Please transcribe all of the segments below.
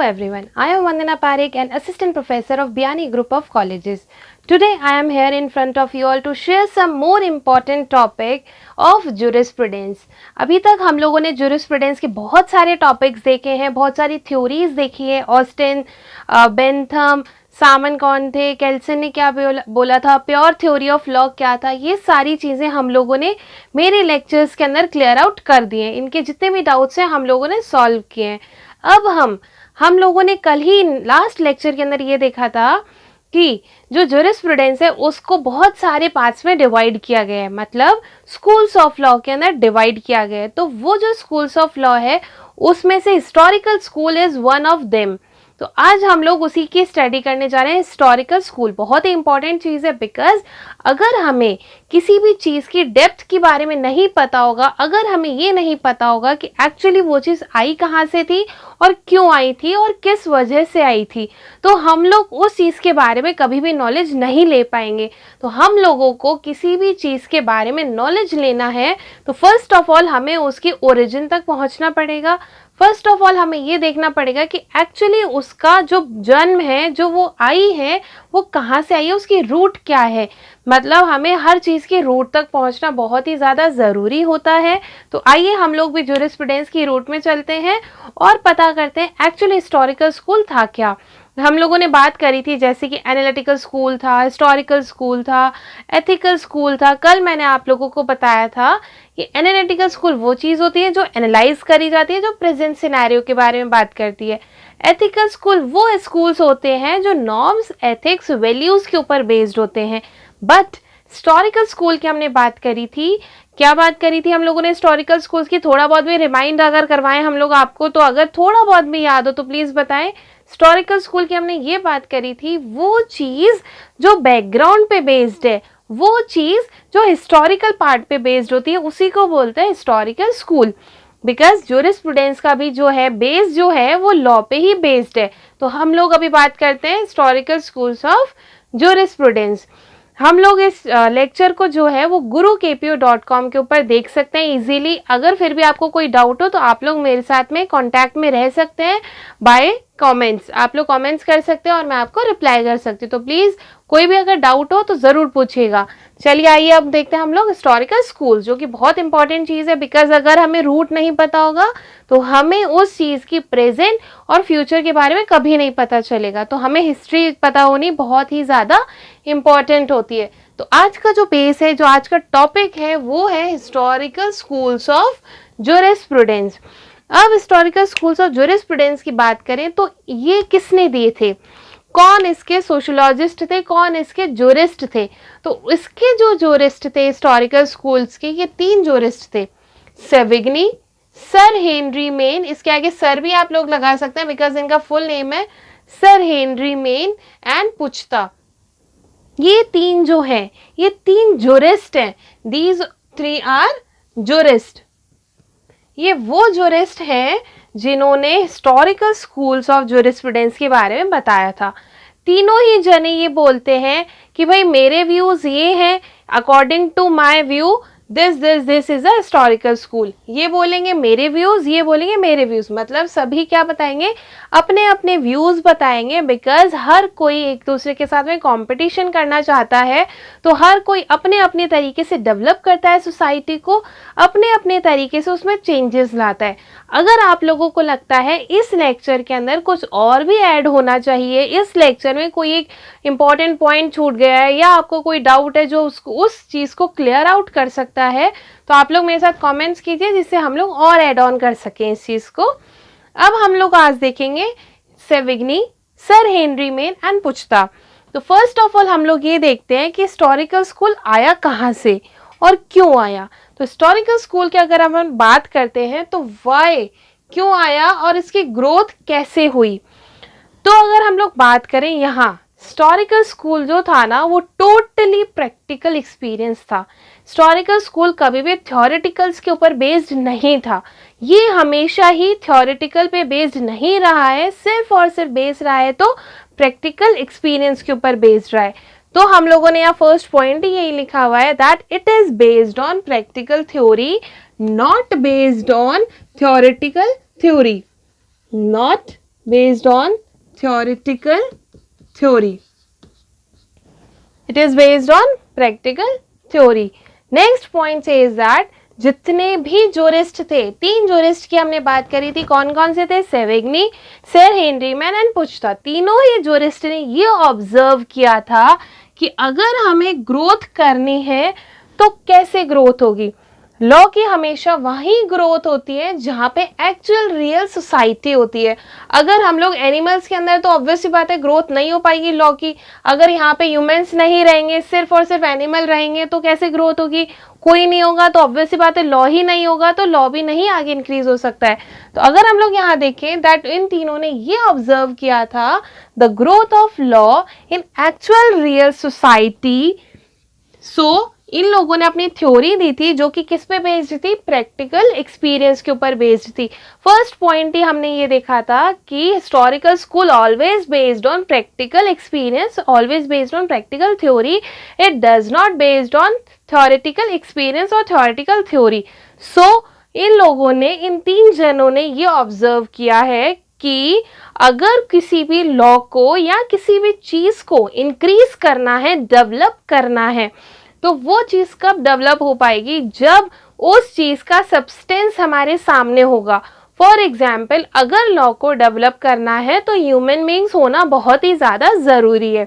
everyone, I am Vandana Parekh, an assistant professor of Biani Group of Colleges. Today I am here in front of you all to share some more important topic of jurisprudence. अभी तक हम लोगों ने jurisprudence के बहुत सारे topics देखे हैं, बहुत सारी थ्योरीज देखी है. ऑस्टिन, बेंथम, सामन कौन थे, केल्सन ने क्या बोला था, प्योर थ्योरी ऑफ लॉ क्या था, ये सारी चीज़ें हम लोगों ने मेरे लेक्चर्स के अंदर क्लियर आउट कर दिए. इनके जितने भी डाउट्स हैं हम लोगों ने सॉल्व किए हैं. अब हम लोगों ने कल ही लास्ट लेक्चर के अंदर ये देखा था कि जो जुरिस्प्रूडेंस है उसको बहुत सारे पार्ट्स में डिवाइड किया गया है, मतलब स्कूल्स ऑफ लॉ के अंदर डिवाइड किया गया है. तो वो जो स्कूल्स ऑफ लॉ है उसमें से historical school is one of them. तो आज हम लोग उसी की स्टडी करने जा रहे हैं. हिस्टोरिकल स्कूल बहुत ही इंपॉर्टेंट चीज़ है, बिकॉज अगर हमें किसी भी चीज़ की डेप्थ के बारे में नहीं पता होगा, अगर हमें ये नहीं पता होगा कि एक्चुअली वो चीज़ आई कहाँ से थी और क्यों आई थी और किस वजह से आई थी, तो हम लोग उस चीज़ के बारे में कभी भी नॉलेज नहीं ले पाएंगे. तो हम लोगों को किसी भी चीज़ के बारे में नॉलेज लेना है तो फर्स्ट ऑफ ऑल हमें उसकी ओरिजिन तक पहुंचना पड़ेगा. फर्स्ट ऑफ ऑल हमें ये देखना पड़ेगा कि एक्चुअली उसका जो जन्म है, जो वो आई है, वो कहाँ से आई है, उसकी रूट क्या है. मतलब हमें हर चीज़ की रूट तक पहुंचना बहुत ही ज़्यादा ज़रूरी होता है. तो आइए हम लोग भी जुरिस्प्रूडेंस की रूट में चलते हैं और पता करते हैं एक्चुअली हिस्टोरिकल स्कूल था क्या. हम लोगों ने बात करी थी जैसे कि एनालिटिकल स्कूल था, हिस्टोरिकल स्कूल था, एथिकल स्कूल था. कल मैंने आप लोगों को बताया था कि एनालिटिकल स्कूल वो चीज़ होती है जो एनालाइज करी जाती है, जो प्रेजेंट सिनेरियो के बारे में बात करती है. एथिकल स्कूल वो स्कूल्स होते हैं जो नॉर्म्स, एथिक्स, वैल्यूज़ के ऊपर बेस्ड होते हैं. बट हिस्टोरिकल स्कूल की हमने बात करी थी, क्या बात करी थी हम लोगों ने हिस्टोरिकल स्कूल्स की. थोड़ा बहुत भी रिमाइंड अगर करवाएं हम लोग आपको, तो अगर थोड़ा बहुत भी याद हो तो प्लीज़ बताएं. हिस्टोरिकल स्कूल की हमने ये बात करी थी, वो चीज़ जो बैकग्राउंड पे बेस्ड है, वो चीज़ जो हिस्टोरिकल पार्ट पे बेस्ड होती है, उसी को बोलते हैं हिस्टोरिकल स्कूल. बिकॉज जुरिस्प्रूडेंस का भी जो है बेस जो है वो लॉ पे ही बेस्ड है. तो हम लोग अभी बात करते हैं हिस्टोरिकल स्कूल्स ऑफ जुरिस्प्रूडेंस. हम लोग इस लेक्चर को जो है वो gurukpu.com के ऊपर देख सकते हैं इजीली. अगर फिर भी आपको कोई डाउट हो तो आप लोग मेरे साथ में कांटेक्ट में रह सकते हैं बाय कमेंट्स. आप लोग कमेंट्स कर सकते हैं और मैं आपको रिप्लाई कर सकती हूँ. तो प्लीज़ कोई भी अगर डाउट हो तो ज़रूर पूछिएगा. चलिए आइए अब देखते हैं हम लोग हिस्टोरिकल स्कूल, जो कि बहुत इंपॉर्टेंट चीज़ है. बिकॉज अगर हमें रूट नहीं पता होगा तो हमें उस चीज़ की प्रेजेंट और फ्यूचर के बारे में कभी नहीं पता चलेगा. तो हमें हिस्ट्री पता होनी बहुत ही ज़्यादा इम्पॉर्टेंट होती है. तो आज का जो बेस है, जो आज का टॉपिक है, वो है हिस्टोरिकल स्कूल्स ऑफ जुरिस्प्रूडेंस. अब हिस्टोरिकल स्कूल्स ऑफ जुरिस्प्रूडेंस की बात करें तो ये किसने दिए थे, कौन इसके सोशोलॉजिस्ट थे, कौन इसके जूरिस्ट थे. तो इसके जो जूरिस्ट थे हिस्टोरिकल स्कूल्स के, ये 3 जूरिस्ट थे, सेविग्नी, सर हेनरी मेन, इसके आगे सर भी आप लोग लगा सकते हैं बिकॉज इनका फुल नेम है sir Henry Maine, and Puchta. ये 3 जो है, ये 3 जूरिस्ट हैं. These 3 are jurist. ये वो जूरिस्ट हैं जिन्होंने हिस्टोरिकल स्कूल्स ऑफ जुरिस्प्रूडेंस के बारे में बताया था. तीनों ही जने ये बोलते हैं कि भाई मेरे व्यूज़ ये हैं, according to my view this is a historical school. ये बोलेंगे मेरे व्यूज़, ये बोलेंगे मेरे व्यूज़. मतलब सभी क्या बताएंगे, अपने अपने व्यूज़ बताएंगे. बिकॉज हर कोई एक दूसरे के साथ में कंपटीशन करना चाहता है, तो हर कोई अपने अपने तरीके से डेवलप करता है सोसाइटी को, अपने अपने तरीके से उसमें चेंजेस लाता है. अगर आप लोगों को लगता है इस लेक्चर के अंदर कुछ और भी ऐड होना चाहिए, इस लेक्चर में कोई एक इम्पॉर्टेंट पॉइंट छूट गया है, या आपको कोई डाउट है जो उस चीज़ को क्लियर आउट कर सकता है, तो आप लोग मेरे साथ कमेंट्स कीजिए जिससे हम लोग और ऐड ऑन कर सकें इस चीज़ को. अब हम लोग आज देखेंगे सेविग्नी, सर हेनरी मेन एंड पुचता. तो फर्स्ट ऑफ ऑल हम लोग ये देखते हैं कि हिस्टोरिकल स्कूल आया कहाँ से और क्यों आया. तो हिस्टोरिकल स्कूल की अगर हम बात करते हैं तो वाई, क्यों आया और इसकी ग्रोथ कैसे हुई. तो अगर हम लोग बात करें, यहाँ हिस्टोरिकल स्कूल जो था ना वो टोटली प्रैक्टिकल एक्सपीरियंस था. हिस्टोरिकल स्कूल कभी भी थ्योरेटिकल्स के ऊपर बेस्ड नहीं था. ये हमेशा ही थ्योरेटिकल पे बेस्ड नहीं रहा है, सिर्फ और सिर्फ बेस्ड रहा है तो प्रैक्टिकल एक्सपीरियंस के ऊपर बेस्ड रहा है. तो हम लोगों ने यहाँ फर्स्ट पॉइंट ही यही लिखा हुआ है that it is based on practical theory, not based on theoretical theory. Not based on theoretical theory. It is based on practical theory. Next point says that जितने भी जोरिस्ट थे, 3 जोरिस्ट की हमने बात करी थी, कौन कौन से थे? सेवेग्नी, सर हेनरी मैन एंड पुचता। तीनों ही जोरिस्ट ने ये ऑब्जर्व किया था कि अगर हमें ग्रोथ करनी है तो कैसे ग्रोथ होगी। लॉ की हमेशा वहीं ग्रोथ होती है जहां पे एक्चुअल रियल सोसाइटी होती है। अगर हम लोग एनिमल्स के अंदर तो ऑब्वियसली बात है ग्रोथ नहीं हो पाएगी लॉ की। अगर यहाँ पे ह्यूमंस नहीं रहेंगे, सिर्फ और सिर्फ एनिमल रहेंगे तो कैसे ग्रोथ होगी? कोई नहीं होगा तो ऑब्वियसली बात है लॉ ही नहीं होगा तो लॉ भी नहीं आगे इंक्रीज हो सकता है। तो अगर हम लोग यहाँ देखें दैट इन तीनों ने ये ऑब्जर्व किया था the growth of law in actual real society. So इन लोगों ने अपनी थ्योरी दी थी जो कि किस पे बेस्ड थी? प्रैक्टिकल एक्सपीरियंस के ऊपर बेस्ड थी। फर्स्ट पॉइंट ही हमने ये देखा था कि historical school always based on practical experience, always based on practical theory, it does not based on theoretical experience और थ्योरेटिकल थ्योरी। सो इन लोगों ने, इन 3 जनों ने ये ऑब्जर्व किया है कि अगर किसी भी लॉ को या किसी भी चीज को इंक्रीज करना है, डेवलप करना है, तो वो चीज कब डेवलप हो पाएगी? जब उस चीज का सब्सटेंस हमारे सामने होगा। फॉर एग्जाम्पल, अगर लॉ को डेवलप करना है तो ह्यूमन बीइंग्स होना बहुत ही ज्यादा जरूरी है।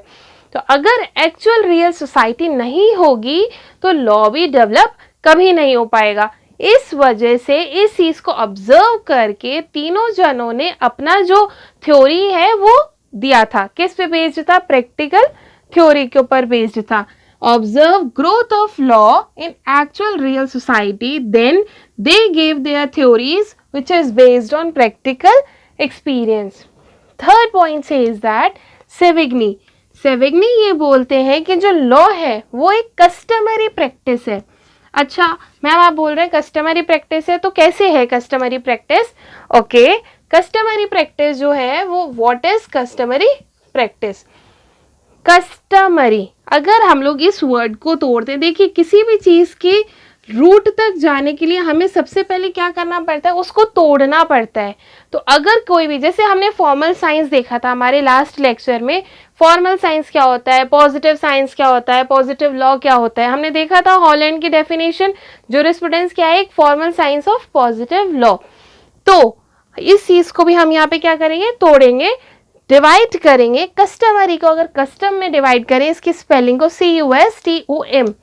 तो अगर एक्चुअल रियल सोसाइटी नहीं होगी तो लॉ भी डेवलप कभी नहीं हो पाएगा। इस वजह से इस चीज को ऑब्जर्व करके तीनों जनों ने अपना जो थ्योरी है वो दिया था। किस पे बेस्ड था? प्रैक्टिकल थ्योरी के ऊपर बेस्ड था। Observe growth of law in actual real society, then they gave their theories which is based on practical experience. Third point says that Savigny ये बोलते हैं कि जो लॉ है वो एक कस्टमरी प्रैक्टिस है। अच्छा मैम आप बोल रहे हैं कस्टमरी प्रैक्टिस है, तो कैसे है customary practice? Okay, customary practice जो है वो what is customary practice? Customary, अगर हम लोग इस वर्ड को तोड़ते हैं, देखिए किसी भी चीज के रूट तक जाने के लिए हमें सबसे पहले क्या करना पड़ता है? उसको तोड़ना पड़ता है। तो अगर कोई भी, जैसे हमने फॉर्मल साइंस देखा था हमारे लास्ट लेक्चर में, फॉर्मल साइंस क्या होता है, पॉजिटिव साइंस क्या होता है, पॉजिटिव लॉ क्या होता है, हमने देखा था हॉलैंड की डेफिनेशन। ज्यूरिस्प्रूडेंस क्या है? एक formal science of positive law. तो इस चीज को भी हम यहाँ पे क्या करेंगे? तोड़ेंगे, डिवाइड करेंगे। कस्टमरी को अगर कस्टम में डिवाइड करें, इसकी स्पेलिंग को CUSTOM,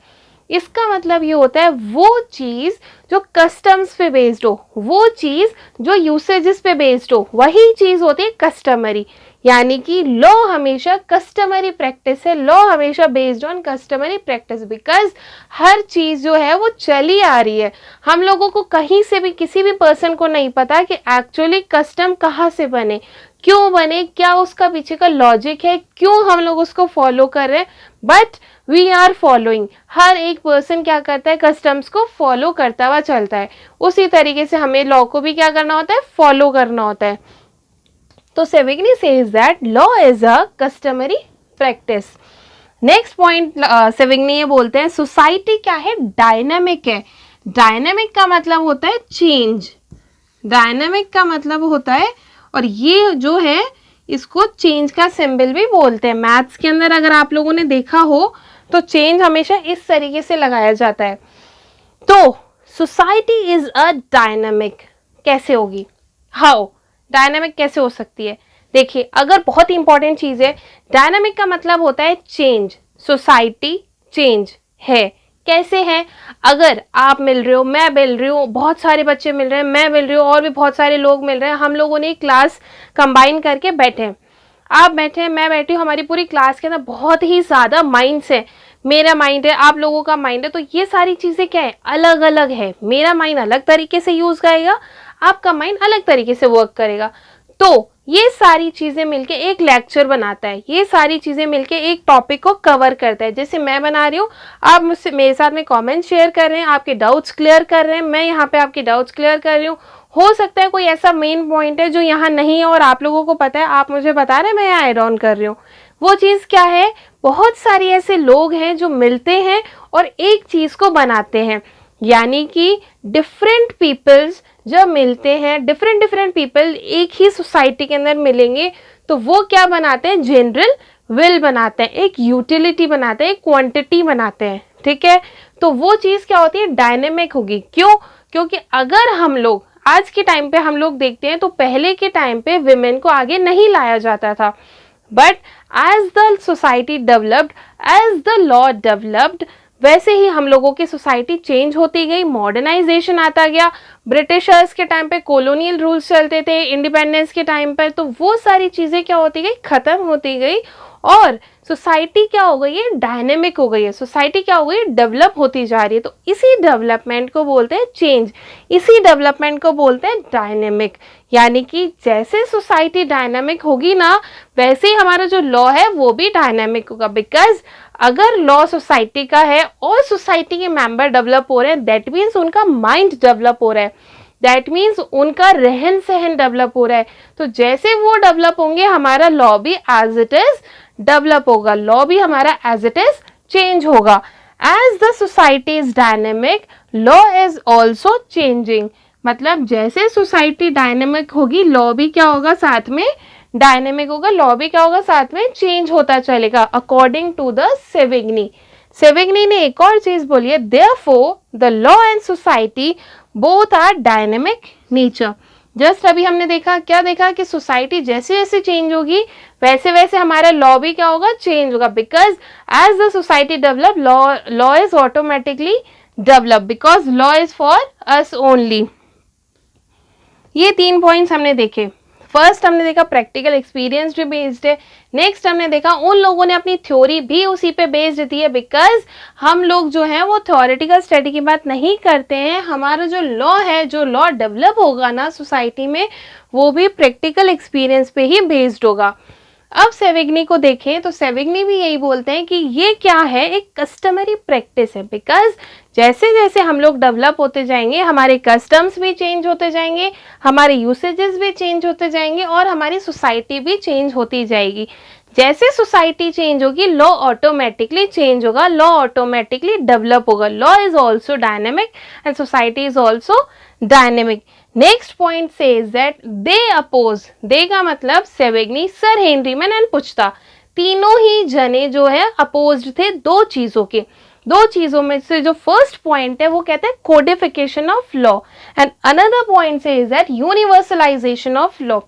इसका मतलब ये होता है वो चीज जो कस्टम्स पे बेस्ड हो, वो चीज जो यूसेजेस पे बेस्ड हो, वही चीज होती है कस्टमरी। यानी कि लॉ हमेशा कस्टमरी प्रैक्टिस है, लॉ हमेशा based on customary practice, because हर चीज जो है वो चली आ रही है। हम लोगों को कहीं से भी, किसी भी पर्सन को नहीं पता कि एक्चुअली कस्टम कहाँ से बने, क्यों बने, क्या उसका पीछे का लॉजिक है, क्यों हम लोग उसको फॉलो कर रहे हैं, बट वी आर फॉलोइंग। हर एक पर्सन क्या करता है? कस्टम्स को फॉलो करता हुआ चलता है। उसी तरीके से हमें लॉ को भी क्या करना होता है? फॉलो करना होता है। तो Savigny says that law is a customary practice. Next point Savigny ये बोलते हैं सोसाइटी क्या है? डायनामिक है। डायनामिक का मतलब होता है चेंज, डायनामिक का मतलब होता है, और ये जो है इसको चेंज का सिंबल भी बोलते हैं। मैथ्स के अंदर अगर आप लोगों ने देखा हो तो चेंज हमेशा इस तरीके से लगाया जाता है। तो सोसाइटी इज अ डायनामिक कैसे होगी? हाउ डायनामिक कैसे हो सकती है? देखिए, अगर बहुत ही इंपॉर्टेंट चीज है, डायनामिक का मतलब होता है चेंज। सोसाइटी चेंज है, कैसे है? अगर आप मिल रहे हो, मैं मिल रही हूँ, बहुत सारे बच्चे मिल रहे हैं, मैं मिल रही हूँ, और भी बहुत सारे लोग मिल रहे हैं, हम लोगों ने क्लास कंबाइन करके बैठे, आप बैठे, मैं बैठी हूँ, हमारी पूरी क्लास के अंदर बहुत ही ज्यादा माइंड्स है। मेरा माइंड है, आप लोगों का माइंड है, तो ये सारी चीजें क्या है? अलग अलग है। मेरा माइंड अलग तरीके से यूज करेगा, आपका माइंड अलग तरीके से वर्क करेगा। तो ये सारी चीजें मिलके एक लेक्चर बनाता है, ये सारी चीजें मिलके एक टॉपिक को कवर करता है। जैसे मैं बना रही हूँ, आप मुझसे मेरे साथ में कमेंट शेयर कर रहे हैं, आपके डाउट्स क्लियर कर रहे हैं, मैं यहाँ पे आपके डाउट्स क्लियर कर रही हूँ। हो सकता है कोई ऐसा मेन पॉइंट है जो यहाँ नहीं है और आप लोगों को पता है, आप मुझे बता रहे हैं, मैं यहाँ ऐड ऑन कर रही हूँ। वो चीज क्या है? बहुत सारी ऐसे लोग हैं जो मिलते हैं और एक चीज को बनाते हैं, यानी कि डिफरेंट पीपल्स जब मिलते हैं, डिफरेंट डिफरेंट पीपल एक ही सोसाइटी के अंदर मिलेंगे, तो वो क्या बनाते हैं, जनरल विल बनाते हैं, एक यूटिलिटी बनाते हैं, एक क्वांटिटी बनाते हैं, ठीक है। तो वो चीज़ क्या होती है, डायनेमिक होगी। क्यों? क्योंकि अगर हम लोग आज के टाइम पे हम लोग देखते हैं तो पहले के टाइम पे विमेन को आगे नहीं लाया जाता था, but as the society developed, as the law developed, वैसे ही हम लोगों की सोसाइटी चेंज होती गई, मॉडर्नाइजेशन आता गया। ब्रिटिशर्स के टाइम पे कॉलोनियल रूल्स चलते थे, इंडिपेंडेंस के टाइम पर तो वो सारी चीज़ें क्या होती गई, ख़त्म होती गई, और सोसाइटी क्या हो गई है, डायनेमिक हो गई है। सोसाइटी क्या हो गई है, डेवलप होती जा रही है। तो इसी डेवलपमेंट को बोलते हैं चेंज, इसी डेवलपमेंट को बोलते हैं डायनेमिक। यानी कि जैसे सोसाइटी डायनेमिक होगी ना, वैसे ही हमारा जो लॉ है वो भी डायनेमिक होगा। बिकॉज अगर लॉ सोसाइटी का है और सोसाइटी के मेंबर डेवलप हो रहे हैं, दैट मीन्स उनका माइंड डेवलप हो रहा है, दैट मीन्स उनका रहन सहन डेवलप हो रहा है। तो जैसे वो डेवलप होंगे, हमारा लॉ भी एज इट इज डेवलप होगा, लॉ भी हमारा एज इट इज चेंज होगा। As the society is dynamic, law is also changing. मतलब जैसे सोसाइटी डायनेमिक होगी, लॉ भी क्या होगा, साथ में डायनेमिक होगा, लॉ भी क्या होगा, साथ में चेंज होता चलेगा, according to the Savigny. Savigny ने एक और चीज बोली है, therefore the law and society both are dynamic nature. Just अभी हमने देखा, क्या देखा कि सोसाइटी जैसे जैसे चेंज होगी, वैसे वैसे हमारा लॉ भी क्या होगा, चेंज होगा। Because as the society develop, law is automatically develop, because law is for us only. ये 3 पॉइंट्स हमने देखे। फर्स्ट हमने देखा प्रैक्टिकल एक्सपीरियंस पे बेस्ड है। नेक्स्ट हमने देखा उन लोगों ने अपनी थ्योरी भी उसी पे बेस्ड दी है, बिकॉज हम लोग जो हैं वो थ्योरेटिकल स्टडी की बात नहीं करते हैं। हमारा जो लॉ है, जो लॉ डेवलप होगा ना सोसाइटी में, वो भी प्रैक्टिकल एक्सपीरियंस पे ही बेस्ड होगा। अब सेविग्नी को देखें तो सेविग्नी भी यही बोलते हैं कि ये क्या है, एक कस्टमरी प्रैक्टिस है। बिकॉज जैसे जैसे हम लोग डेवलप होते जाएंगे, हमारे कस्टम्स भी चेंज होते जाएंगे, हमारे यूसेजेस भी चेंज होते जाएंगे, और हमारी सोसाइटी भी चेंज होती जाएगी। जैसे सोसाइटी चेंज होगी, लॉ ऑटोमेटिकली चेंज होगा, लॉ ऑटोमेटिकली डेवलप होगा। Law is also dynamic and society is also dynamic. Next point says that they oppose, they का मतलब सेविग्नी, सर हेनरीमैन एंड पुचता, तीनों ही जने जो है अपोज्ड थे दो चीजों के। दो चीजों में से जो फर्स्ट पॉइंट है वो कहते हैं codification of law, and another point says that universalization of law.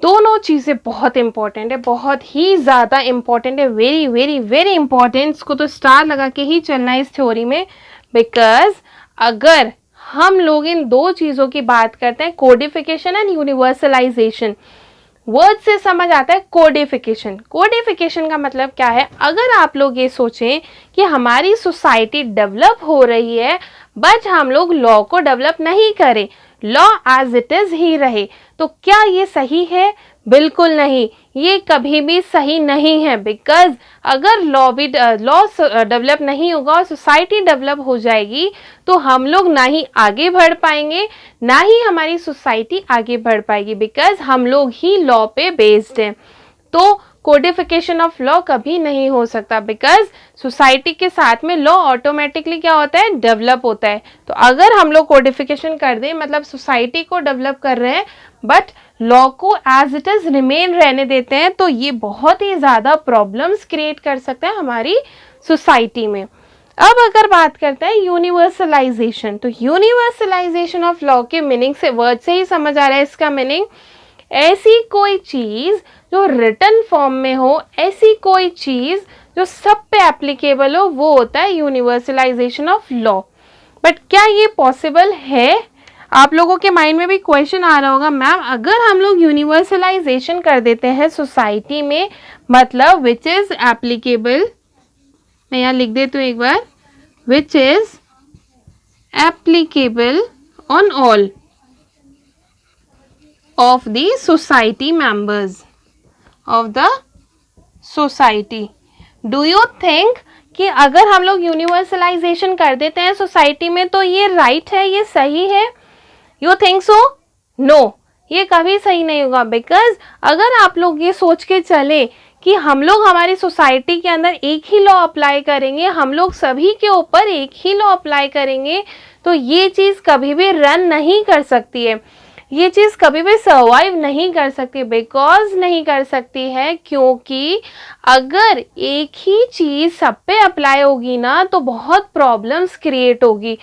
दोनों चीजें बहुत इंपॉर्टेंट है, बहुत ही ज्यादा इंपॉर्टेंट है, वेरी वेरी वेरी इंपॉर्टेंट। इसको तो स्टार लगा के ही चलना है इस थ्योरी में। बिकॉज अगर हम लोग इन दो चीजों की बात करते हैं, कोडिफिकेशन एंड यूनिवर्सलाइजेशन, वर्ड से समझ आता है कोडिफिकेशन। कोडिफिकेशन का मतलब क्या है, अगर आप लोग ये सोचें कि हमारी सोसाइटी डेवलप हो रही है, बट हम लोग लॉ को डेवलप नहीं करें, लॉ एज इट इज ही रहे, तो क्या ये सही है? बिल्कुल नहीं, ये कभी भी सही नहीं है। बिकॉज अगर लॉ डेवलप नहीं होगा और सोसाइटी डेवलप हो जाएगी, तो हम लोग ना ही आगे बढ़ पाएंगे, ना ही हमारी सोसाइटी आगे बढ़ पाएगी। बिकॉज हम लोग ही लॉ पे बेस्ड हैं। तो कोडिफिकेशन ऑफ लॉ कभी नहीं हो सकता, बिकॉज सोसाइटी के साथ में लॉ ऑटोमेटिकली क्या होता है, डेवलप होता है। तो अगर हम लोग कोडिफिकेशन कर दें, मतलब सोसाइटी को डेवलप कर रहे हैं बट लॉ को एज इट इज रिमेन रहने देते हैं, तो ये बहुत ही ज्यादा प्रॉब्लम्स क्रिएट कर सकते हैं हमारी सोसाइटी में। अब अगर बात करते हैं यूनिवर्सलाइजेशन, तो यूनिवर्सलाइजेशन ऑफ लॉ के मीनिंग से, वर्ड से ही समझ आ रहा है इसका मीनिंग, ऐसी कोई चीज जो रिटन फॉर्म में हो, ऐसी कोई चीज जो सब पे एप्लीकेबल हो, वो होता है यूनिवर्सलाइजेशन ऑफ लॉ। बट क्या ये पॉसिबल है? आप लोगों के माइंड में भी क्वेश्चन आ रहा होगा, मैम अगर हम लोग यूनिवर्सलाइजेशन कर देते हैं सोसाइटी में, मतलब विच इज एप्लीकेबल, मैं यहाँ लिख देती हूँ एक बार, which is applicable on all of the society members of the society. Do you think कि अगर हम लोग यूनिवर्सलाइजेशन कर देते हैं सोसाइटी में, तो ये राइट है, ये सही है? You think so? नो, ये कभी सही नहीं होगा। बिकॉज अगर आप लोग ये सोच के चले कि हम लोग हमारी सोसाइटी के अंदर एक ही लॉ अप्लाई करेंगे, हम लोग सभी के ऊपर एक ही लॉ अप्लाई करेंगे, तो ये चीज़ कभी भी रन नहीं कर सकती है, ये चीज़ कभी भी सर्वाइव नहीं कर सकती। बिकॉज नहीं कर सकती है क्योंकि अगर एक ही चीज़ सब पे अप्लाई होगी ना तो बहुत प्रॉब्लम्स क्रिएट होगी।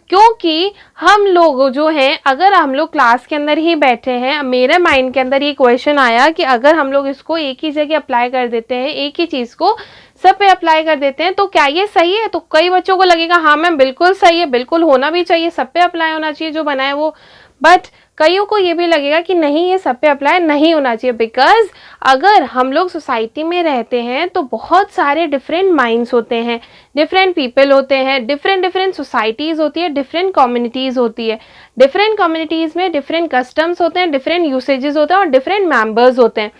क्योंकि हम लोग जो हैं, अगर हम लोग क्लास के अंदर ही बैठे हैं, मेरे माइंड के अंदर ये क्वेश्चन आया कि अगर हम लोग इसको एक ही जगह अप्लाई कर देते हैं, एक ही चीज़ को सब पे अप्लाई कर देते हैं, तो क्या ये सही है? तो कई बच्चों को लगेगा हाँ मैम बिल्कुल सही है, बिल्कुल होना भी चाहिए, सब पे अप्लाई होना चाहिए जो बनाए वो। बट कईयों को ये भी लगेगा कि नहीं, ये सब पे अप्लाई नहीं होना चाहिए। बिकॉज अगर हम लोग सोसाइटी में रहते हैं तो बहुत सारे डिफरेंट माइंड्स होते हैं, डिफरेंट पीपल होते हैं, डिफरेंट डिफरेंट सोसाइटीज़ होती है, डिफरेंट कम्युनिटीज़ होती है। डिफरेंट कम्युनिटीज़ में डिफरेंट कस्टम्स होते हैं, डिफरेंट यूसेजेस होते हैं और डिफरेंट मेंबर्स होते हैं।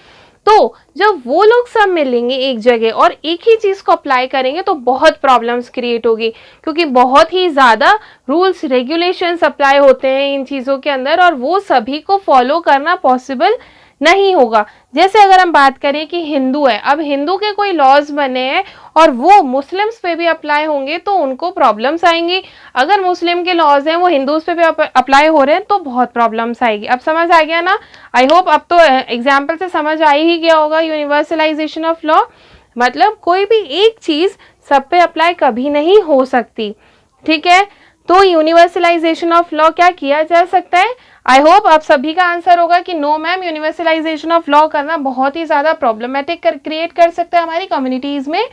तो जब वो लोग सब मिलेंगे एक जगह और एक ही चीज़ को अप्लाई करेंगे तो बहुत प्रॉब्लम्स क्रिएट होगी, क्योंकि बहुत ही ज़्यादा रूल्स रेगुलेशंस अप्लाई होते हैं इन चीज़ों के अंदर और वो सभी को फॉलो करना पॉसिबल नहीं होगा। जैसे अगर हम बात करें कि हिंदू है, अब हिंदू के कोई लॉज बने हैं और वो मुस्लिम्स पे भी अप्लाई होंगे तो उनको प्रॉब्लम्स आएंगी। अगर मुस्लिम के लॉज हैं वो हिंदूज पे भी अप्लाई हो रहे हैं तो बहुत प्रॉब्लम्स आएगी। अब समझ आ गया ना? आई होप अब तो एग्जाम्पल से समझ आ ही गया होगा यूनिवर्सलाइजेशन ऑफ लॉ। मतलब कोई भी एक चीज़ सब पे अप्लाई कभी नहीं हो सकती, ठीक है? तो यूनिवर्सलाइजेशन ऑफ लॉ क्या किया जा सकता है? आई होप आप सभी का आंसर होगा कि no ma'am, universalisation of law करना बहुत ही ज़्यादा प्रॉब्लमेटिक क्रिएट कर सकता है हमारी कम्युनिटीज़ में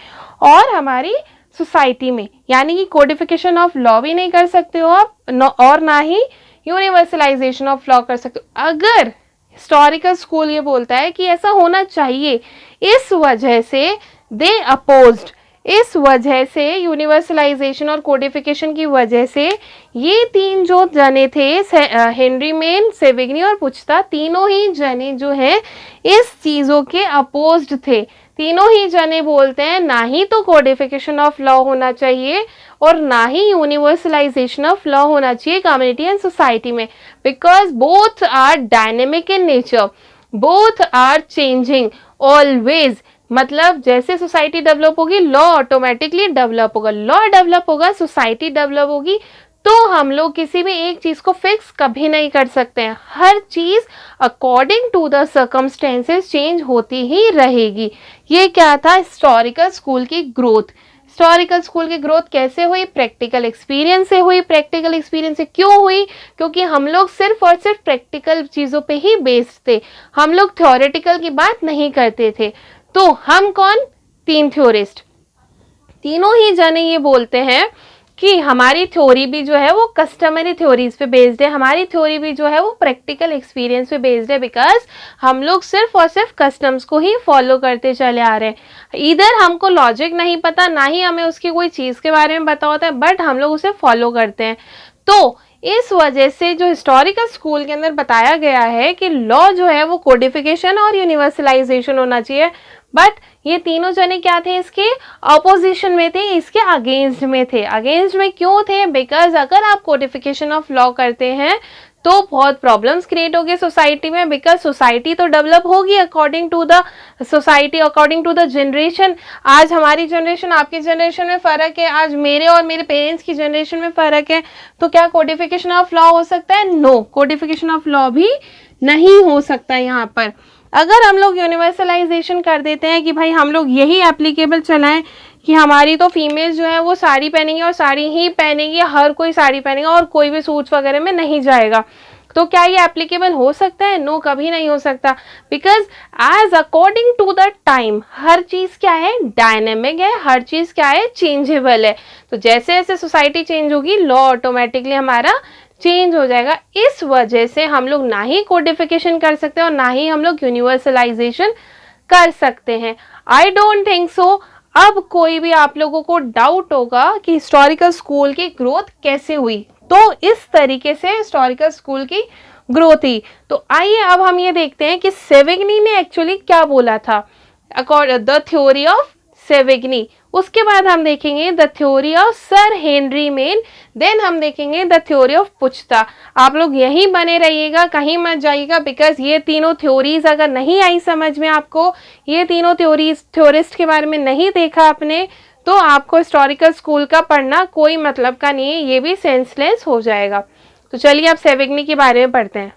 और हमारी सोसाइटी में। यानी कि कोडिफिकेशन ऑफ लॉ भी नहीं कर सकते हो आप और ना ही यूनिवर्सलाइजेशन ऑफ लॉ कर सकते हो। अगर हिस्टोरिकल स्कूल ये बोलता है कि ऐसा होना चाहिए, इस वजह से दे अपोज्ड, इस वजह से यूनिवर्सलाइजेशन और कोडिफिकेशन की वजह से ये तीन जो जने थे, हेनरी मेन, सेविग्नी और पुचता, तीनों ही जने जो हैं इस चीज़ों के अपोज्ड थे। तीनों ही जने बोलते हैं ना ही तो कोडिफिकेशन ऑफ लॉ होना चाहिए और ना ही यूनिवर्सलाइजेशन ऑफ लॉ होना चाहिए कम्युनिटी एंड सोसाइटी में, because both are dynamic in nature, both are changing always. मतलब जैसे सोसाइटी डेवलप होगी लॉ ऑटोमेटिकली डेवलप होगा, लॉ डेवलप होगा सोसाइटी डेवलप होगी। तो हम लोग किसी भी एक चीज़ को फिक्स कभी नहीं कर सकते हैं, हर चीज़ according to the circumstances change होती ही रहेगी। ये क्या था? हिस्टोरिकल स्कूल की ग्रोथ। हिस्टोरिकल स्कूल की ग्रोथ कैसे हुई? प्रैक्टिकल एक्सपीरियंस से हुई। प्रैक्टिकल एक्सपीरियंस से क्यों हुई? क्योंकि हम लोग सिर्फ और सिर्फ प्रैक्टिकल चीज़ों पे ही बेस्ड थे, हम लोग थ्योरेटिकल की बात नहीं करते थे। तो हम कौन? तीन थ्योरिस्ट, तीनों ही जने ये बोलते हैं कि हमारी थ्योरी भी जो है वो कस्टमरी थ्योरीज पे बेस्ड है, हमारी थ्योरी भी जो है वो प्रैक्टिकल एक्सपीरियंस पे बेस्ड है। बिकॉज हम लोग सिर्फ और सिर्फ कस्टम्स को ही फॉलो करते चले आ रहे हैं। इधर हमको लॉजिक नहीं पता, ना ही हमें उसकी कोई चीज़ के बारे में पता होता है, बट हम लोग उसे फॉलो करते हैं। तो इस वजह से जो हिस्टोरिकल स्कूल के अंदर बताया गया है कि लॉ जो है वो कोडिफिकेशन और यूनिवर्सलाइजेशन होना चाहिए, बट ये तीनों जने क्या थे? इसके ऑपोजिशन में थे, इसके अगेंस्ट में थे। अगेंस्ट में क्यों थे? बिकॉज अगर आप कोडिफिकेशन ऑफ लॉ करते हैं तो बहुत प्रॉब्लम्स क्रिएट होगी सोसाइटी में, बिकॉज सोसाइटी तो डेवलप होगी according to the society, according to the generation. आज हमारी जनरेशन आपकी जनरेशन में फ़र्क है, आज मेरे और मेरे पेरेंट्स की जनरेशन में फ़र्क है, तो क्या कोडिफिकेशन ऑफ लॉ हो सकता है? नो, कोडिफिकेशन ऑफ लॉ भी नहीं हो सकता यहाँ पर। अगर हम लोग यूनिवर्सलाइजेशन कर देते हैं कि भाई हम लोग यही एप्लीकेबल चलाएं कि हमारी तो फीमेल्स जो है वो साड़ी पहनेंगी और साड़ी ही पहनेंगी, हर कोई साड़ी पहनेगा और कोई भी सूट्स वगैरह में नहीं जाएगा, तो क्या ये एप्लीकेबल हो सकता है? नो, कभी नहीं हो सकता। Because as according to the time हर चीज़ क्या है? डायनेमिक है, हर चीज़ क्या है? चेंजेबल है। तो जैसे जैसे सोसाइटी चेंज होगी लॉ ऑटोमेटिकली हमारा चेंज हो जाएगा। इस वजह से हम लोग ना ही कोडिफिकेशन कर सकते हैं और ना ही हम लोग यूनिवर्सलाइजेशन कर सकते हैं। आई डोंट थिंक सो अब कोई भी आप लोगों को डाउट होगा कि हिस्टोरिकल स्कूल की ग्रोथ कैसे हुई। तो इस तरीके से हिस्टोरिकल स्कूल की ग्रोथ ही। तो आइए अब हम ये देखते हैं कि सेविग्नी ने एक्चुअली क्या बोला था। द थ्योरी ऑफ सेविग्नी, उसके बाद हम देखेंगे the theory of sir Henry Maine, then हम देखेंगे द थ्योरी ऑफ पुच्छता। आप लोग यहीं बने रहिएगा, कहीं मत जाइएगा, बिकॉज ये तीनों थ्योरीज अगर नहीं आई समझ में, आपको ये तीनों थ्योरिस्ट के बारे में नहीं देखा आपने, तो आपको हिस्टोरिकल स्कूल का पढ़ना कोई मतलब का नहीं है, ये भी सेंसलेस हो जाएगा। तो चलिए अब सेविग्नी के बारे में पढ़ते हैं।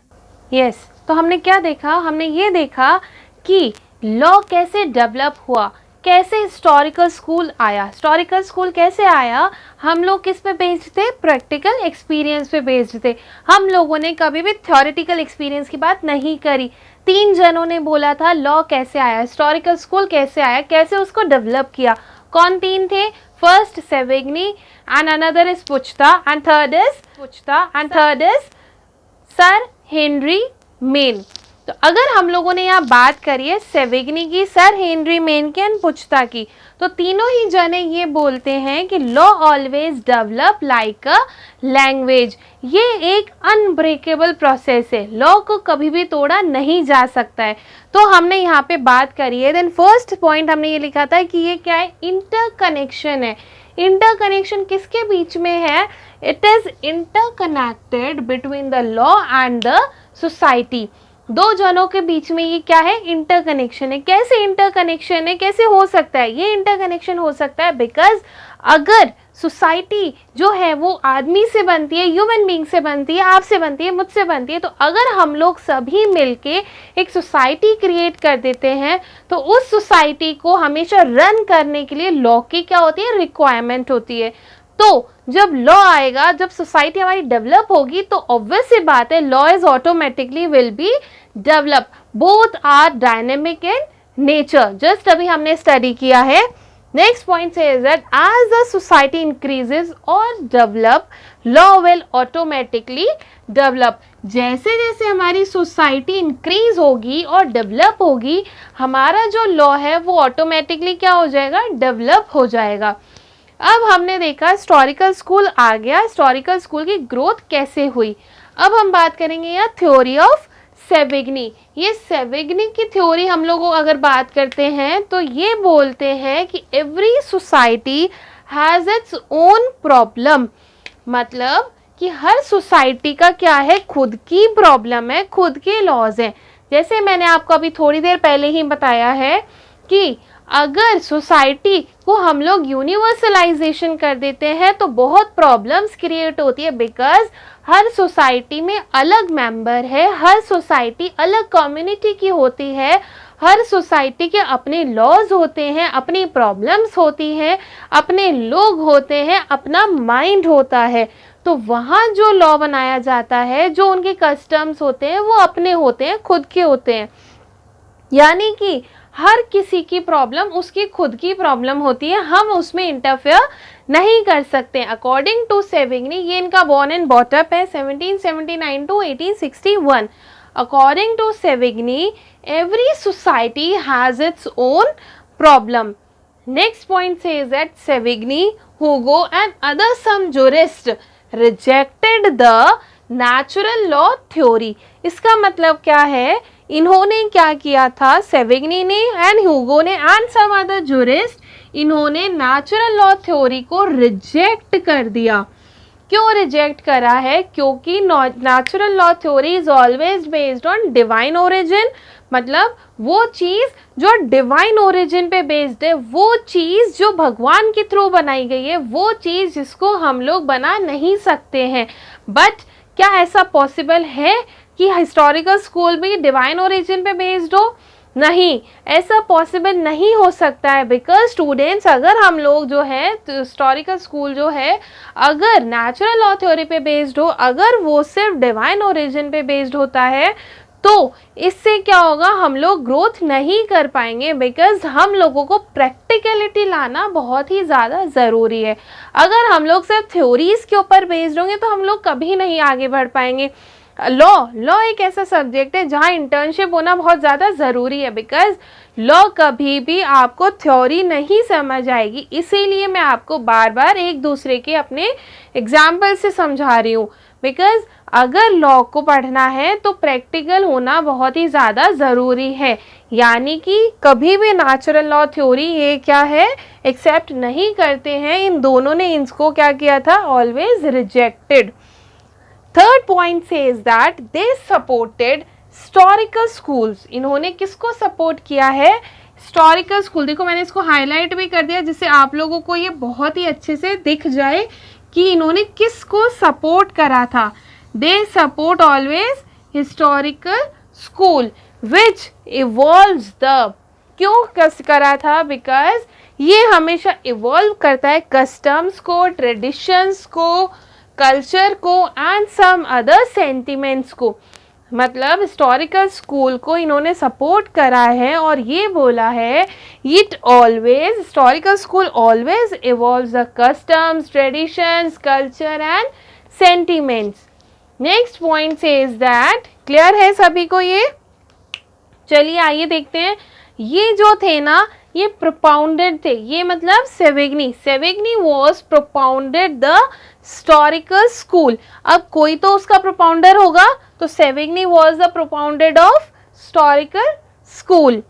यस, तो हमने क्या देखा, हमने ये देखा कि लॉ कैसे डेवलप हुआ, कैसे हिस्टोरिकल स्कूल आया। हिस्टोरिकल स्कूल कैसे आया, हम लोग किस पे बेस्ड थे, प्रैक्टिकल एक्सपीरियंस पे बेस्ड थे। हम लोगों ने कभी भी थ्योरेटिकल एक्सपीरियंस की बात नहीं करी। 3 जनों ने बोला था लॉ कैसे आया, हिस्टोरिकल स्कूल कैसे आया, कैसे उसको डेवलप किया। कौन 3 थे, first Savigny and another is Puchta and third is sir Henry Maine. तो अगर हम लोगों ने यहाँ बात करी है सेविग्नी की, सर हेनरी मेन की एंड पुच्छता की, तो तीनों ही जने ये बोलते हैं कि law always develop like a language. ये एक अनब्रेकेबल प्रोसेस है, लॉ को कभी भी तोड़ा नहीं जा सकता है। तो हमने यहाँ पे बात करी है। देन फर्स्ट पॉइंट हमने ये लिखा था कि ये क्या है, इंटरकनेक्शन है। इंटरकनेक्शन किसके बीच में है, it is interconnected between the law and the society. 2 जनों के बीच में ये क्या है, इंटरकनेक्शन है। कैसे इंटरकनेक्शन है, कैसे हो सकता है ये इंटरकनेक्शन हो सकता है, बिकॉज अगर सोसाइटी जो है वो आदमी से बनती है, ह्यूमन बीइंग से बनती है, आपसे बनती है, मुझसे बनती है, तो अगर हम लोग सभी मिलके एक सोसाइटी क्रिएट कर देते हैं, तो उस सोसाइटी को हमेशा रन करने के लिए लॉ की क्या होती है, रिक्वायरमेंट होती है। तो जब लॉ आएगा, जब सोसाइटी हमारी डेवलप होगी, तो ऑब्वियस सी बात है law is automatically will be develop. Both are dynamic in nature, just अभी हमने स्टडी किया है। Next point says that as the society increases और develop, law will automatically develop. जैसे जैसे हमारी सोसाइटी इंक्रीज होगी और डेवलप होगी, हमारा जो लॉ है वो ऑटोमेटिकली क्या हो जाएगा, डेवलप हो जाएगा। अब हमने देखा हिस्टोरिकल स्कूल आ गया, हिस्टोरिकल स्कूल की ग्रोथ कैसे हुई। अब हम बात करेंगे यहाँ थ्योरी ऑफ सेविग्नी। ये सेविग्नी की थ्योरी हम लोग अगर बात करते हैं तो ये बोलते हैं कि every society has its own problem. मतलब कि हर सोसाइटी का क्या है, खुद की प्रॉब्लम है, खुद के लॉज हैं। जैसे मैंने आपको अभी थोड़ी देर पहले ही बताया है कि अगर सोसाइटी को हम लोग यूनिवर्सलाइजेशन कर देते हैं तो बहुत प्रॉब्लम्स क्रिएट होती है, बिकॉज हर सोसाइटी में अलग मेंबर है, हर सोसाइटी अलग कम्युनिटी की होती है, हर सोसाइटी के अपने लॉज होते हैं, अपनी प्रॉब्लम्स होती हैं, अपने लोग होते हैं, अपना माइंड होता है। तो वहाँ जो लॉ बनाया जाता है, जो उनके कस्टम्स होते हैं वो अपने होते हैं, खुद के होते हैं। यानी कि हर किसी की प्रॉब्लम उसकी खुद की प्रॉब्लम होती है, हम उसमें इंटरफेयर नहीं कर सकते। अकॉर्डिंग टू सेविग्नी, ये इनका बॉर्न एंड बॉटअप है 1779 to 1861। According to Savigny, every society has its own problem. Next point says that Savigny, Hugo and other some jurist rejected the natural law theory. इसका मतलब क्या है, इन्होंने क्या किया था, सेविग्नी ने एंड ह्यूगो ने एंड सम अदर जूरिस्ट, इन्होंने नेचुरल लॉ थ्योरी को रिजेक्ट कर दिया। क्यों रिजेक्ट करा है, क्योंकि natural law theory is always based on divine origin. मतलब वो चीज़ जो डिवाइन ओरिजिन पे बेस्ड है, वो चीज़ जो भगवान के थ्रू बनाई गई है, वो चीज़ जिसको हम लोग बना नहीं सकते हैं। बट क्या ऐसा पॉसिबल है कि हिस्टोरिकल स्कूल भी डिवाइन ओरिजिन पे बेस्ड हो? नहीं, ऐसा पॉसिबल नहीं हो सकता है, बिकॉज स्टूडेंट्स, अगर हम लोग जो है हिस्टोरिकल स्कूल जो है अगर नेचुरल लॉ थ्योरी पे बेस्ड हो, अगर वो सिर्फ डिवाइन ओरिजिन पे बेस्ड होता है, तो इससे क्या होगा, हम लोग ग्रोथ नहीं कर पाएंगे, बिकॉज हम लोगों को प्रैक्टिकलिटी लाना बहुत ही ज़्यादा ज़रूरी है। अगर हम लोग सिर्फ थ्योरीज के ऊपर बेस्ड होंगे तो हम लोग कभी नहीं आगे बढ़ पाएंगे। लॉ एक ऐसा सब्जेक्ट है जहाँ इंटर्नशिप होना बहुत ज़्यादा ज़रूरी है, बिकॉज लॉ कभी भी आपको थ्योरी नहीं समझ आएगी। इसीलिए मैं आपको बार बार एक दूसरे के अपने एग्जाम्पल से समझा रही हूँ। बिकॉज अगर लॉ को पढ़ना है तो प्रैक्टिकल होना बहुत ही ज़्यादा ज़रूरी है, यानी कि कभी भी नेचुरल लॉ थ्योरी ये क्या है, एक्सेप्ट नहीं करते हैं। इन दोनों ने इसको क्या किया था, always rejected. Third point says that they supported historical schools. इन्होंने किसको सपोर्ट किया है, हिस्टोरिकल स्कूल। देखो मैंने इसको हाईलाइट भी कर दिया जिससे आप लोगों को ये बहुत ही अच्छे से दिख जाए कि इन्होंने किसको सपोर्ट करा था। They support always historical school which evolves the, क्यों करा था, बिकॉज ये हमेशा इवॉल्व करता है कस्टम्स को, ट्रेडिशंस को, कल्चर को एंड सम अदर सेंटिमेंट्स को। मतलब हिस्टोरिकल स्कूल को इन्होंने सपोर्ट करा है और ये बोला है it always, historical school always evolves the customs, traditions, culture and sentiments. Next point says that, clear है सभी को ये? चलिए आइए देखते हैं। ये जो थे ना ये प्रोपाउंडेड थे, ये मतलब Savigny was propounded the historical school. अब कोई तो उसका प्रोपाउंडर होगा, तो Savigny was the propounded of historical school.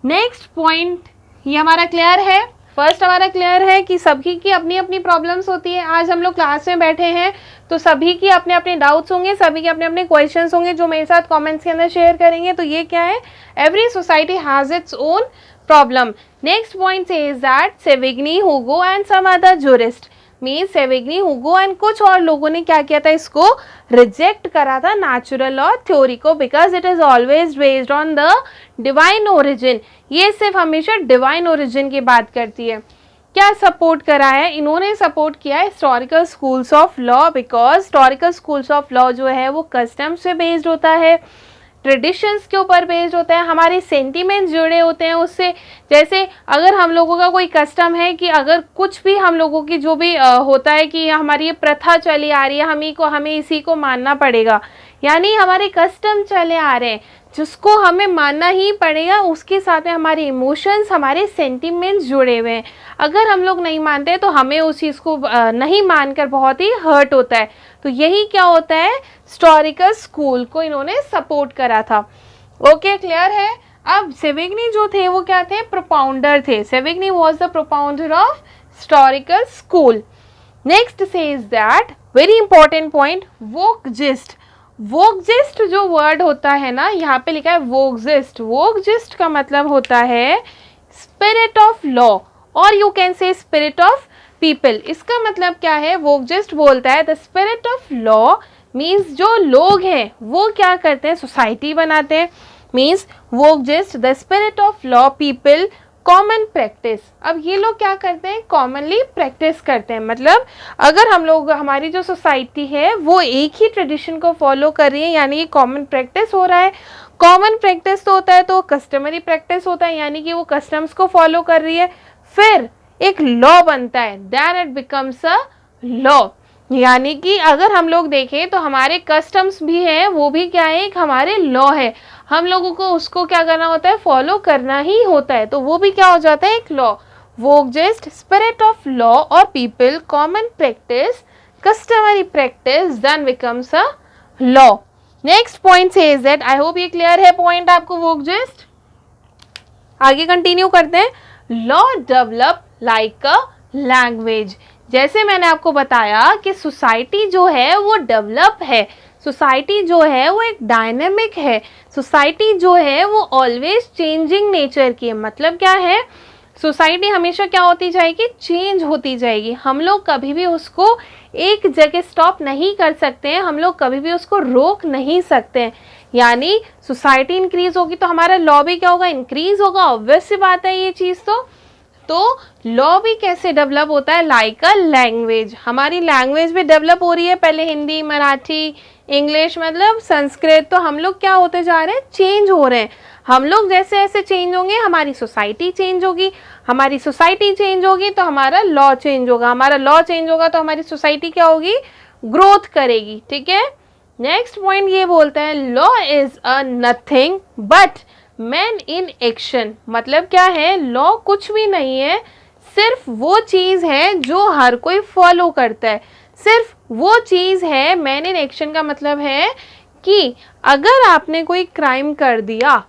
Next point ये हमारा क्लियर है। फर्स्ट हमारा क्लियर है कि सभी की अपनी अपनी प्रॉब्लम्स होती है। आज हम लोग क्लास में बैठे हैं तो सभी की अपने अपने डाउट्स होंगे, सभी के अपने अपने क्वेश्चंस होंगे जो मेरे साथ कमेंट्स के अंदर शेयर करेंगे। तो ये क्या है, every society has its own problem. Next point says that Savigny, Hugo and some other jurist, means Savigny, Hugo and कुछ और लोगों ने क्या किया था, इसको रिजेक्ट करा था नेचुरल लॉ थ्योरी को, because it is always based on the divine origin. ये सिर्फ हमेशा डिवाइन ओरिजिन की बात करती है। क्या सपोर्ट करा है, इन्होंने सपोर्ट किया है historical schools of law, because historical schools of law जो है वो कस्टम से बेस्ड होता है, ट्रेडिशंस के ऊपर बेस्ड होता है, हमारे सेंटिमेंट्स जुड़े होते हैं उससे। जैसे अगर हम लोगों का कोई कस्टम है कि अगर कुछ भी हम लोगों की जो भी होता है कि हमारी ये प्रथा चली आ रही है, हमें इसी को मानना पड़ेगा, यानी हमारे कस्टम चले आ रहे हैं जिसको हमें मानना ही पड़ेगा, उसके साथ में हमारे इमोशंस, हमारे सेंटिमेंट्स जुड़े हुए हैं। अगर हम लोग नहीं मानते तो हमें उस चीज़ को नहीं मानकर बहुत ही हर्ट होता है। तो यही क्या होता है, हिस्टोरिकल स्कूल को इन्होंने सपोर्ट करा था। ओके, क्लियर है? अब सेवेग्नी जो थे वो क्या थे, प्रोपाउंडर थे। Savigny was the propounder of historical school. Next says that, very important point, Volksgeist. Volksgeist जो वर्ड होता है ना, यहाँ पे लिखा है वोकजिस्ट। वोकजिस्ट का मतलब होता है स्पिरिट ऑफ लॉ, और you can say spirit of people. इसका मतलब क्या है, वोकजिस्ट बोलता है the spirit of law means जो लोग हैं वो क्या करते हैं, सोसाइटी बनाते हैं। Means Volksgeist the spirit of law, people, common practice. अब ये लोग क्या करते हैं, कॉमनली प्रैक्टिस करते हैं। मतलब अगर हम लोग, हमारी जो सोसाइटी है वो एक ही ट्रेडिशन को फॉलो कर रही है, यानी कि कॉमन प्रैक्टिस हो रहा है। कॉमन प्रैक्टिस तो होता है तो कस्टमरी प्रैक्टिस होता है, यानी कि वो कस्टम्स को फॉलो कर रही है। फिर एक लॉ बनता है, then it becomes a law. यानी कि अगर हम लोग देखें तो हमारे कस्टम्स भी हैं, वो भी क्या है, एक हमारे लॉ है। हम लोगों को उसको क्या करना होता है, फॉलो करना ही होता है, तो वो भी क्या हो जाता है, एक law. Volksgeist spirit of law और people, common practice, customary practice, then becomes a law. Next point says that, I hope ये क्लियर है पॉइंट आपको वोकजिस्ट। आगे कंटिन्यू करते हैं। Law develop like a language. जैसे मैंने आपको बताया कि सोसाइटी जो है वो डेवलप है, सोसाइटी जो है वो एक डायनेमिक है, सोसाइटी जो है वो ऑलवेज चेंजिंग नेचर की है। मतलब क्या है, सोसाइटी हमेशा क्या होती जाएगी, चेंज होती जाएगी। हम लोग कभी भी उसको एक जगह स्टॉप नहीं कर सकते हैं, हम लोग कभी भी उसको रोक नहीं सकते हैं। यानी सोसाइटी इंक्रीज होगी तो हमारा लॉ भी क्या होगा, इंक्रीज होगा। ऑब्वियस सी बात है ये चीज़। तो लॉ भी कैसे डेवलप होता है, लाइक अ लैंग्वेज। हमारी लैंग्वेज भी डेवलप हो रही है, पहले हिंदी, मराठी, इंग्लिश, मतलब संस्कृत। तो हम लोग क्या होते जा रहे हैं, चेंज हो रहे हैं। हम लोग जैसे ऐसे चेंज होंगे, हमारी सोसाइटी चेंज होगी, हमारी सोसाइटी चेंज होगी तो हमारा लॉ चेंज होगा, हमारा लॉ चेंज होगा तो हमारी सोसाइटी क्या होगी, ग्रोथ करेगी। ठीक है। नेक्स्ट पॉइंट ये बोलता है, law is a nothing but man in action. मतलब क्या है, लॉ कुछ भी नहीं है, सिर्फ वो चीज़ है जो हर कोई फॉलो करता है, सिर्फ वो चीज़ है, मैन इन एक्शन का मतलब है कि अगर आपने कोई क्राइम कर दिया,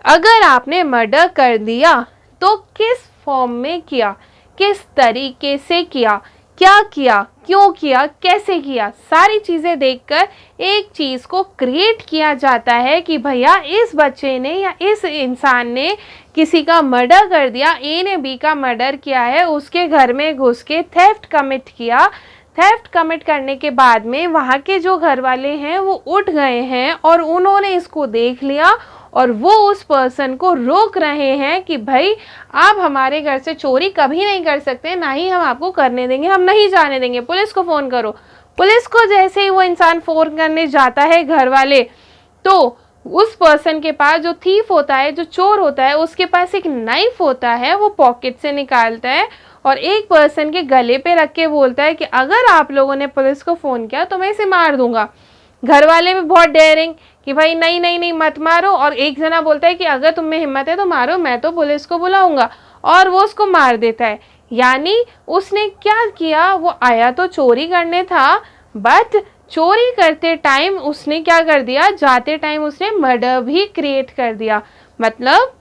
अगर आपने मर्डर कर दिया, तो किस फॉर्म में किया, किस तरीके से किया, क्या किया, क्यों किया, कैसे किया, सारी चीज़ें देखकर एक चीज़ को क्रिएट किया जाता है कि भैया इस बच्चे ने या इस इंसान ने किसी का मर्डर कर दिया, ए ने बी का मर्डर किया है, उसके घर में घुस के थेफ्ट कमिट किया। थेफ्ट कमिट करने के बाद में वहाँ के जो घर वाले हैं वो उठ गए हैं और उन्होंने इसको देख लिया और वो उस पर्सन को रोक रहे हैं कि भाई आप हमारे घर से चोरी कभी नहीं कर सकते, ना ही हम आपको करने देंगे, हम नहीं जाने देंगे, पुलिस को फ़ोन करो। पुलिस को जैसे ही वो इंसान फ़ोन करने जाता है घर वाले, तो उस पर्सन के पास, जो थीफ होता है, जो चोर होता है, उसके पास एक नाइफ होता है, वो पॉकेट से निकालता है और एक पर्सन के गले पे रख के बोलता है कि अगर आप लोगों ने पुलिस को फ़ोन किया तो मैं इसे मार दूंगा। घर वाले भी बहुत डेयरिंग कि भाई नहीं नहीं नहीं मत मारो, और एक जना बोलता है कि अगर तुम में हिम्मत है तो मारो, मैं तो पुलिस को बुलाऊंगा, और वो उसको मार देता है। यानी उसने क्या किया, वो आया तो चोरी करने था, बट चोरी करते टाइम उसने क्या कर दिया, जाते टाइम उसने मर्डर भी क्रिएट कर दिया। मतलब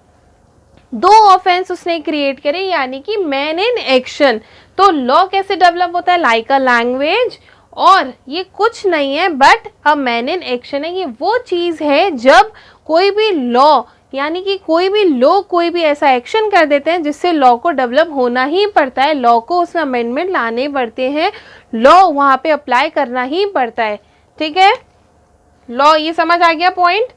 दो ऑफेंस उसने क्रिएट करे, यानी कि मैन इन एक्शन। तो लॉ कैसे डेवलप होता है, लाइक अ लैंग्वेज, और ये कुछ नहीं है but a man in action है। ये वो चीज़ है जब कोई भी लॉ, यानी कि कोई भी लोग कोई भी ऐसा एक्शन कर देते हैं जिससे लॉ को डेवलप होना ही पड़ता है, लॉ को उसमें अमेंडमेंट लाने पड़ते हैं, लॉ वहाँ पे अप्लाई करना ही पड़ता है। ठीक है, लॉ, ये समझ आ गया पॉइंट।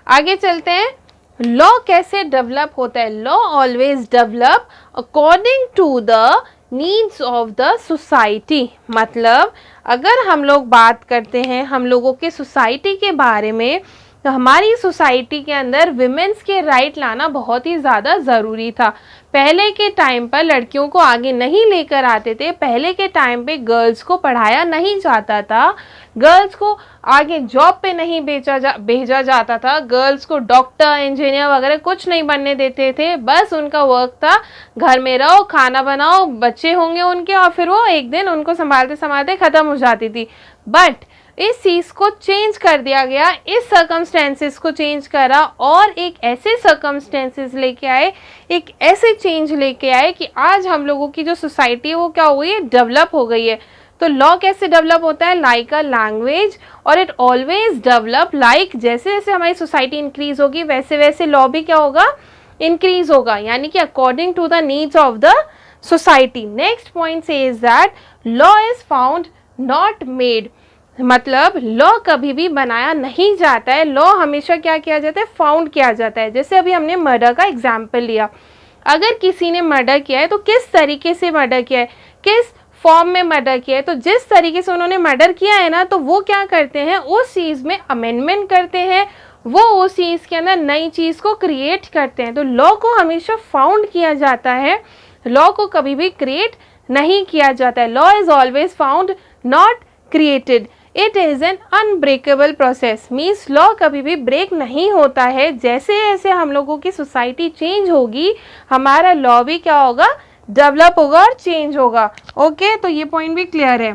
आगे चलते हैं, लॉ कैसे डेवलप होता है। Law always develop according to the needs of the society. मतलब अगर हम लोग बात करते हैं हम लोगों के सोसाइटी के बारे में, तो हमारी सोसाइटी के अंदर विमेंस के राइट लाना बहुत ही ज़्यादा ज़रूरी था। पहले के टाइम पर लड़कियों को आगे नहीं लेकर आते थे, पहले के टाइम पे गर्ल्स को पढ़ाया नहीं जाता था, गर्ल्स को आगे जॉब पे नहीं भेजा जाता था, गर्ल्स को डॉक्टर, इंजीनियर वगैरह कुछ नहीं बनने देते थे। बस उनका वर्क था घर में रहो, खाना बनाओ, बच्चे होंगे उनके, और फिर वो एक दिन उनको संभालते संभालते ख़त्म हो जाती थी। बट इस चीज़ को चेंज कर दिया गया, इस सर्कमस्टेंसेस को चेंज करा और एक ऐसे सर्कमस्टेंसेस लेके आए, एक ऐसे चेंज लेके आए कि आज हम लोगों की जो सोसाइटी है वो क्या हो गई है, डेवलप हो गई है। तो लॉ कैसे डेवलप होता है, लाइक अ लैंग्वेज, और इट ऑलवेज डेवलप लाइक, जैसे जैसे हमारी सोसाइटी इंक्रीज होगी वैसे वैसे लॉ भी क्या होगा, इंक्रीज होगा, यानी कि according to the needs of the society. Next point says that law is found not made. मतलब लॉ कभी भी बनाया नहीं जाता है, लॉ हमेशा क्या किया जाता है, फाउंड किया जाता है। जैसे अभी हमने मर्डर का एग्जाम्पल लिया, अगर किसी ने मर्डर किया है तो किस तरीके से मर्डर किया है, किस फॉर्म में मर्डर किया है, तो जिस तरीके से उन्होंने मर्डर किया है ना, तो वो क्या करते हैं, उस चीज़ में अमेंडमेंट करते हैं, वो उस चीज़ के अंदर नई चीज़ को क्रिएट करते हैं। तो लॉ को हमेशा फाउंड किया जाता है, लॉ को कभी भी क्रिएट नहीं किया जाता है। Law is always found not created, it is an unbreakable process. Means law कभी भी ब्रेक नहीं होता है। जैसे जैसे हम लोगों की सोसाइटी चेंज होगी, हमारा लॉ भी क्या होगा, डेवलप होगा और चेंज होगा। ओके, तो ये पॉइंट भी क्लियर है।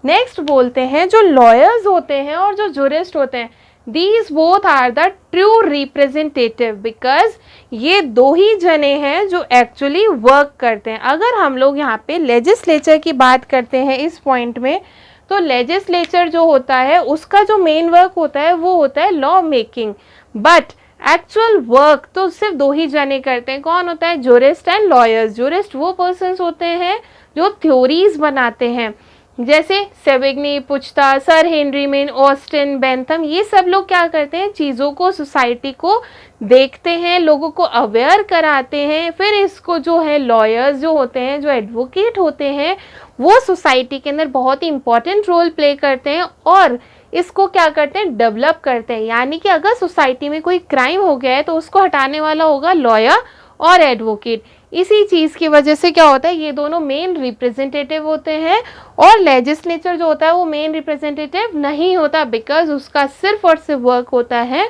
नेक्स्ट बोलते हैं, जो लॉयर्स होते हैं और जो जुरिस्ट होते हैं, these both are the true representative, because ये दो ही जने हैं जो एक्चुअली वर्क करते हैं। अगर हम लोग यहाँ पे लेजिस्लेचर की बात करते हैं इस पॉइंट में, तो लेजिस्लेचर जो होता है उसका जो मेन वर्क होता है वो होता है law making, but actual work तो सिर्फ दो ही जने करते हैं। कौन होता है, जूरिस्ट एंड लॉयर्स। जूरिस्ट वो पर्सन्स होते हैं जो थ्योरीज बनाते हैं, जैसे Savigny, Puchta, sir Henry Maine, Austin, Bentham, ये सब लोग क्या करते हैं, चीज़ों को, सोसाइटी को देखते हैं, लोगों को अवेयर कराते हैं। फिर इसको जो है लॉयर्स जो होते हैं, जो एडवोकेट होते हैं, वो सोसाइटी के अंदर बहुत ही इंपॉर्टेंट रोल प्ले करते हैं और इसको क्या करते हैं, डेवलप करते हैं। यानी कि अगर सोसाइटी में कोई क्राइम हो गया है तो उसको हटाने वाला होगा लॉयर और एडवोकेट। इसी चीज़ की वजह से क्या होता है, ये दोनों मेन रिप्रेजेंटेटिव होते हैं और लेजिस्लेचर जो होता है वो मेन रिप्रेजेंटेटिव नहीं होता, बिकॉज उसका सिर्फ और सिर्फ वर्क होता है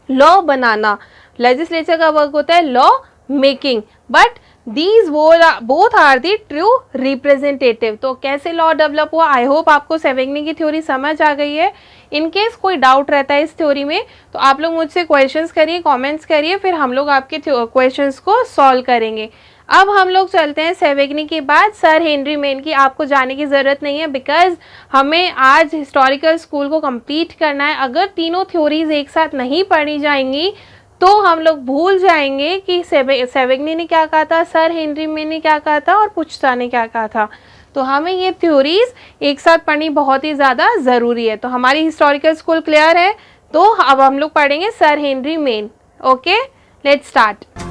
लॉ बनाना। लेजिस्लेचर का वर्क होता है law making, but these both are the true representative. तो कैसे लॉ डेवलप हुआ, आई होप आपको सेवेग्नी की थ्योरी समझ आ गई है। इन केस कोई डाउट रहता है इस थ्योरी में तो आप लोग मुझसे क्वेश्चंस करिए, कमेंट्स करिए, फिर हम लोग आपके क्वेश्चंस को सॉल्व करेंगे। अब हम लोग चलते हैं सेवेग्नी के बाद सर हेनरी मेन की। आपको जाने की ज़रूरत नहीं है बिकॉज हमें आज हिस्टोरिकल स्कूल को कंप्लीट करना है। अगर तीनों थ्योरीज एक साथ नहीं पढ़ी जाएंगी तो हम लोग भूल जाएंगे कि सेवेग्नी ने क्या कहा था, सर हेनरी मेन ने क्या कहा था और पुच्ता ने क्या कहा था। तो हमें ये थ्योरीज एक साथ पढ़नी बहुत ही ज़्यादा ज़रूरी है। तो हमारी हिस्टोरिकल स्कूल क्लियर है, तो अब हम लोग पढ़ेंगे sir Henry main. Okay, let's start.